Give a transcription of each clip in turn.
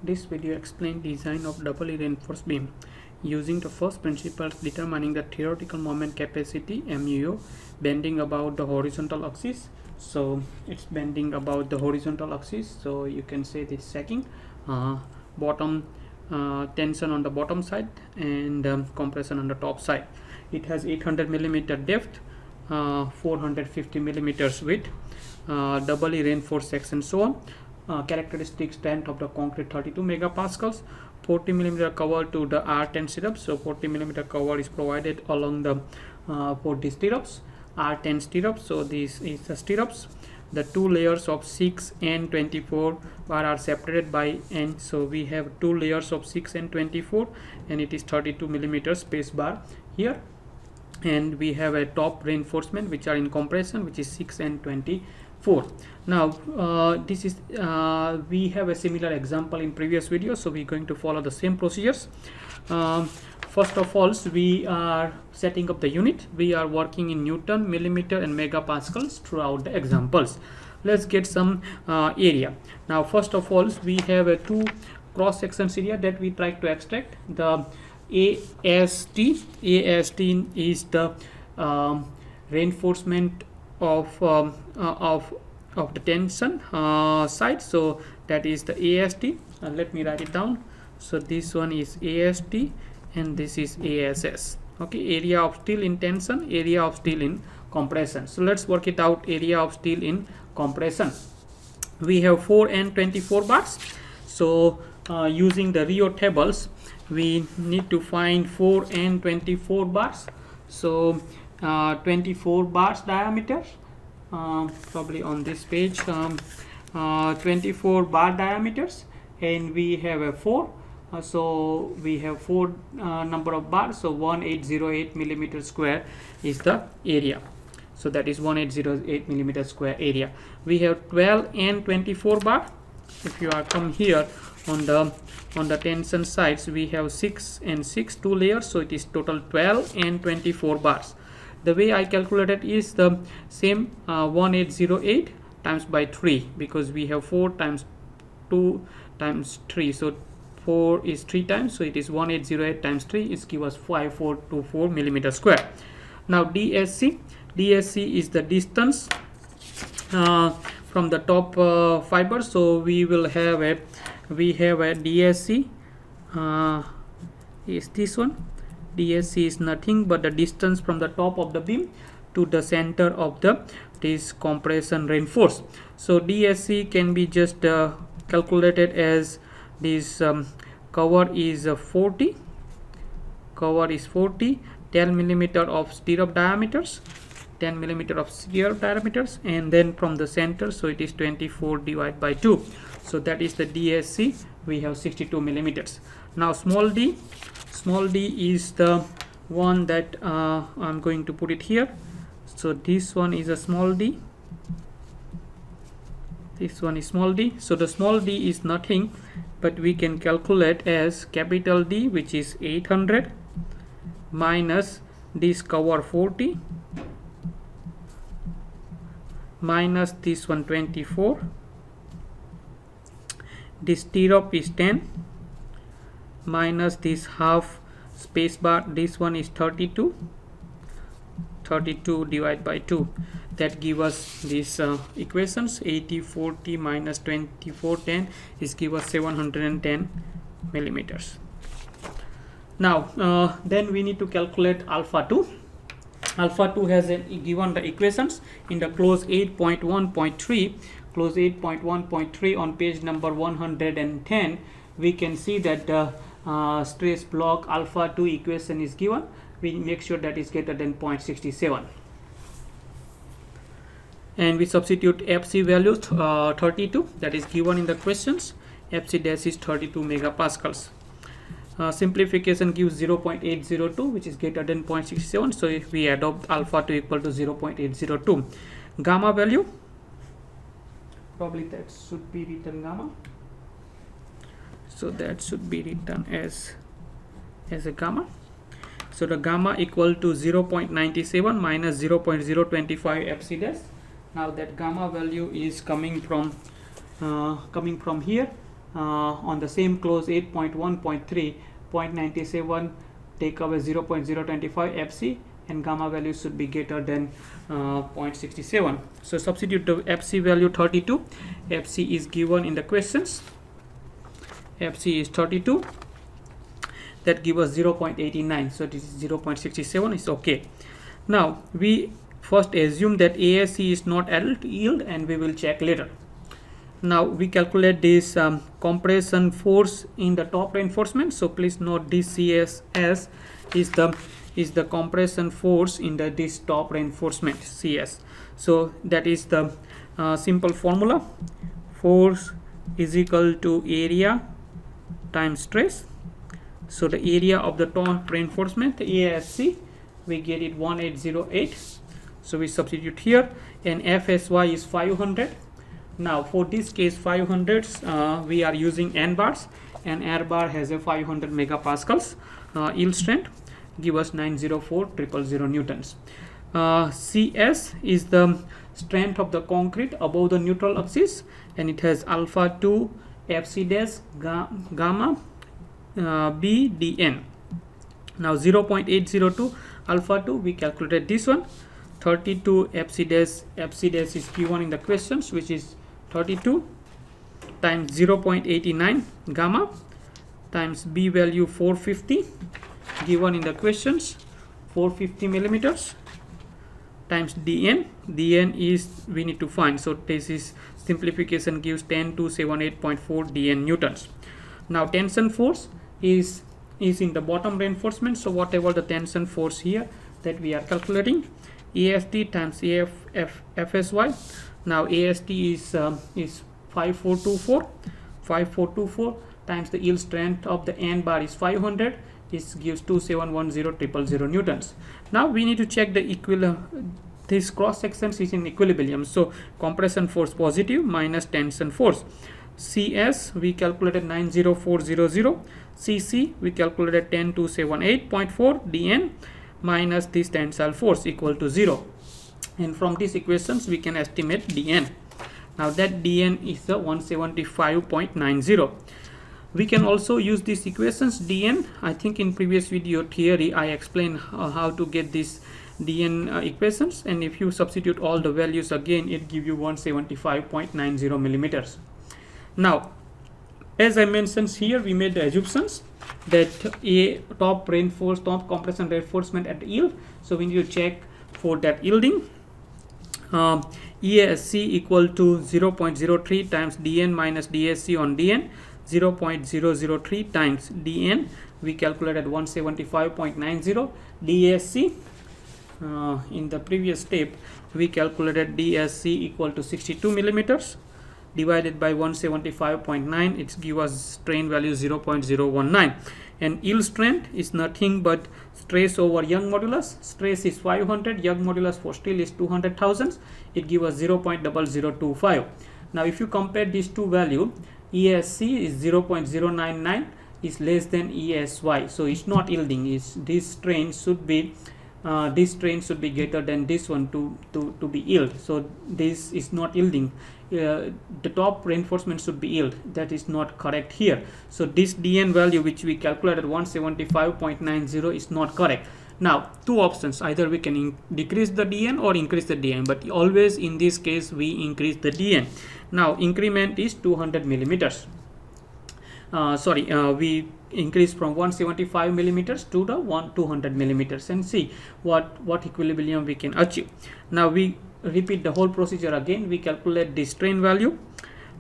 This video explains design of doubly reinforced beam using the first principles determining the theoretical moment capacity MUO bending about the horizontal axis. So it's bending about the horizontal axis, so you can say this sacking, bottom tension on the bottom side and compression on the top side. It has 800 millimeter depth, 450 millimeters width, doubly reinforced section, so on. Characteristic strength of the concrete 32 megapascals, 40 millimeter cover to the R10 stirrups. So 40 millimeter cover is provided along the for the stirrups, R10 stirrups. So this is the stirrups. The two layers of 6 and 24 bar are separated by N. So we have two layers of 6 and 24, and it is 32 millimeter space bar here. And we have a top reinforcement which are in compression, which is 6 and 24. Now this is we have a similar example in previous video, so we're going to follow the same procedures. First of all, we are setting up the unit. We are working in Newton, millimeter and megapascals throughout the examples. Let's get some area. Now first of all, we have a two cross section area that we try to extract. The AST is the reinforcement of the tension side, so that is the AST. Let me write it down. So this one is AST and this is ASS. Okay, area of steel in tension, area of steel in compression. So let's work it out. Area of steel in compression, we have 4 and 24 bars. So using the Rio tables, we need to find 4 and 24 bars. So 24 bars diameter, probably on this page, 24 bar diameters, and we have a 4. So we have 4 number of bars, so 1808 millimeter square is the area. So that is 1808 millimeter square area. We have 12 and 24 bar. If you are come here on the tension sides, we have 6 and 6, 2 layers, so it is total 12 and 24 bars. The way I calculated is the same, 1808 times by 3, because we have 4 times 2 times 3, so 4 is 3 times, so it is 1808 times 3 is give us 5424 millimeter square. Now DSC is the distance from the top fiber. So we will have a DSC is this one. DSC is nothing but the distance from the top of the beam to the center of this compression reinforced. So DSC can be just calculated as this cover is 40, 10 millimeter of stirrup diameters, 10 millimeter of stirrup diameters, and then from the center, so it is 24 divided by 2. So that is the DSC. We have 62 millimeters. Now small d is the one that I'm going to put it here. So this one is a small d, this one is small d. So the small d is nothing but we can calculate as capital D, which is 800 minus this cover 40 minus this one 24, this stirrup is 10 minus this half space bar, this one is 32 divided by 2. That give us these equations. 80 40 minus 24 10 is give us 710 millimeters. Now then we need to calculate alpha 2. Alpha 2 has given the equations in the clause 8.1.3. Clause 8.1.3 on page number 110. We can see that the stress block alpha 2 equation is given. We make sure that is greater than 0.67, and we substitute FC value 32, that is given in the questions. FC dash is 32 megapascals. Simplification gives 0.802, which is greater than 0.67. So if we adopt alpha 2 equal to 0.802, gamma value, probably that should be written gamma. So that should be written as a gamma. So the gamma equal to 0.97 minus 0.025 FC dash. Now that gamma value is coming from here, on the same close 8.1.3, 0.97, take away 0.025 FC, and gamma value should be greater than 0.67. So substitute the FC value 32. FC is given in the questions. FC is 32. That gives us 0.89. So this is 0.67 is okay. Now we first assume that ASC is not adult yield, and we will check later. Now we calculate this compression force in the top reinforcement. So please note this CSS is the compression force in this top reinforcement CS. So that is the simple formula. Force is equal to area times stress. So the area of the top reinforcement, the ASC, we get it 1808. So we substitute here, and FSY is 500. Now for this case 500, we are using N bars, and air bar has a 500 megapascals yield strength, give us 904,000 newtons. CS is the strength of the concrete above the neutral axis, and it has alpha 2 FC dash gamma B dn. Now 0.802 alpha 2, we calculated this one. 32 FC dash is given in the questions, which is 32 times 0.89 gamma times B value 450 given in the questions, 450 millimeters, times dn. Dn is we need to find, so this is simplification gives 10278.4 dn newtons. Now tension force is in the bottom reinforcement. So whatever the tension force here that we are calculating, AST times FSY. Now AST is 5424 times the yield strength of the N bar is 500. This gives 2710,000 newtons. Now we need to check the this cross sections is in equilibrium. So compression force positive minus tension force. CS we calculated 90400. CC we calculated 10278.4 dn minus this tensile force equal to 0. And from these equations we can estimate dn. Now that dn is 175.90. We can also use these equations dn. I think in previous video theory I explained how to get this dn equations, and if you substitute all the values again, it give you 175.90 millimeters. Now as I mentioned here, we made the assumptions that a top compression reinforcement at the yield. So we need to check for that yielding. ESC equal to 0.03 times dn minus DSC on dn. 0.003 times dn we calculated 175.90. DSC in the previous step we calculated DSC equal to 62 millimeters divided by 175.9. it gives us strain value 0.019, and yield strength is nothing but stress over Young modulus. Stress is 500, Young modulus for steel is 200,000. it gives us 0.0025. Now if you compare these two values, ESC is 0.099 is less than ESY, so it's not yielding. This strain should be greater than this one to be yield. So this is not yielding. The top reinforcement should be yield. That is not correct here. So this dn value which we calculated 175.90 is not correct. Now two options, either we can decrease the dn or increase the dn, but always in this case we increase the dn. Now increment is 200 millimeters. We increase from 175 millimeters to the 200 millimeters and see what equilibrium we can achieve. Now we repeat the whole procedure again. We calculate the strain value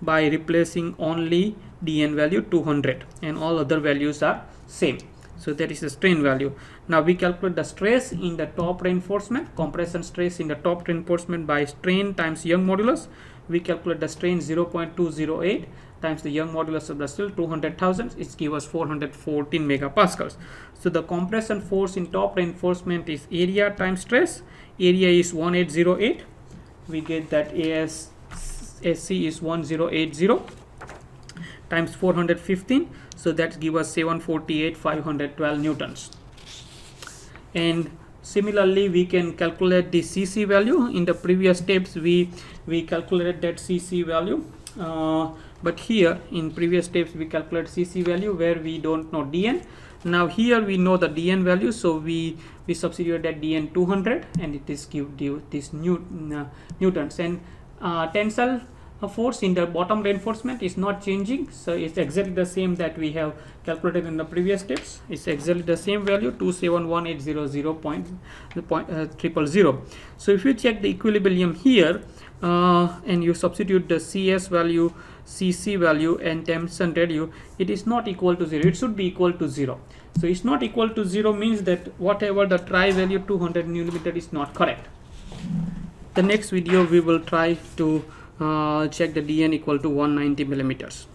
by replacing only dn value 200 and all other values are same. So that is the strain value. Now we calculate the stress in the top reinforcement, compression stress in the top reinforcement by strain times Young modulus. We calculate the strain 0.208 times the Young modulus of the steel 200,000. it gives us 414 megapascals. So the compression force in top reinforcement is area times stress. Area is 1808. We get that ASC is 1080 times 415. So that gives us 748,512 newtons. And similarly we can calculate the CC value. In the previous steps we calculated that CC value but here in previous steps we calculate CC value where we don't know DN. Now here we know the DN value, so we substitute that DN 200 and it is give this newtons, and tensile force in the bottom reinforcement is not changing, so it's exactly the same that we have calculated in the previous steps. It's exactly the same value, 271,800.000. So if you check the equilibrium here and you substitute the CS value, CC value and tension value, it is not equal to 0. It should be equal to 0. So it's not equal to 0 means that whatever the try value 200 millimeter is not correct. The next video we will try to check the DN equal to 190 millimeters.